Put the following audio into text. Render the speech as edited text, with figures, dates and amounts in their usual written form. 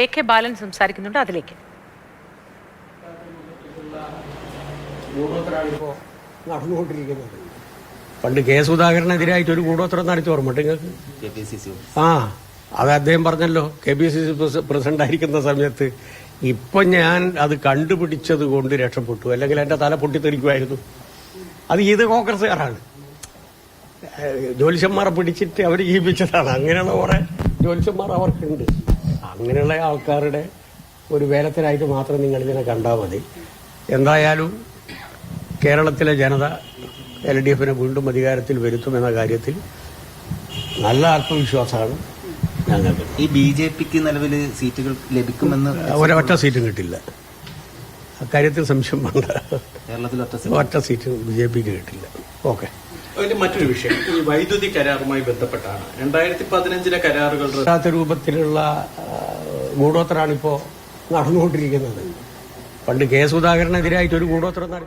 A K ബാലൻ സംസാരിക്കുന്നുണ്ട്. അതിലേക്ക് നടന്നുകൊണ്ടിരിക്കുന്നത് പണ്ട് കെ സുധാകരനെതിരായിട്ട് ഒരു കൂടോത്രം നടത്തി ഓർമ്മട്ട് നിങ്ങൾക്ക്? അത് അദ്ദേഹം പറഞ്ഞല്ലോ, KPCC പ്രസിഡന്റ് ആയിരിക്കുന്ന സമയത്ത്. ഇപ്പൊ ഞാൻ അത് കണ്ടുപിടിച്ചത് കൊണ്ട് രക്ഷപ്പെട്ടു, അല്ലെങ്കിൽ എന്റെ തല പൊട്ടിത്തെറിക്കുമായിരുന്നു. അത് ഇത് കോൺഗ്രസ്സുകാരാണ്, ജ്യോത്സ്യന്മാരെ പിടിച്ചിട്ട് അവർ ജീവിച്ചതാണ്. അങ്ങനെയുള്ള കുറെ ജ്യോത്സ്യന്മാർ അവർക്കുണ്ട്. അങ്ങനെയുള്ള ആൾക്കാരുടെ ഒരു വേലത്തിനായിട്ട് മാത്രം നിങ്ങൾ ഇതിനെ കണ്ടാൽ മതി. എന്തായാലും കേരളത്തിലെ ജനത LDFനെ വീണ്ടും അധികാരത്തിൽ വരുത്തുമെന്ന കാര്യത്തിൽ നല്ല ആത്മവിശ്വാസമാണ് ഞങ്ങൾക്ക്. ഈ BJPക്ക് നിലവിൽ സീറ്റുകൾ ലഭിക്കുമെന്ന് ഒരൊറ്റ സീറ്റും കിട്ടില്ല, അക്കാര്യത്തിൽ സംശയം വേണ്ട. കേരളത്തിൽ ഒറ്റ സീറ്റ് BJPക്ക് കിട്ടില്ല. ഓക്കെ. അതിന്റെ മറ്റൊരു വിഷയം ഈ വൈദ്യുതി കരാറുമായി ബന്ധപ്പെട്ടാണ്. 2015 കരാറുകൾ രൂപത്തിലുള്ള ഗൂഢോത്രമാണ് ഇപ്പോ നടന്നുകൊണ്ടിരിക്കുന്നത്. പണ്ട് കെ സുധാകരനെതിരായിട്ട് ഒരു ഗൂഢോത്രം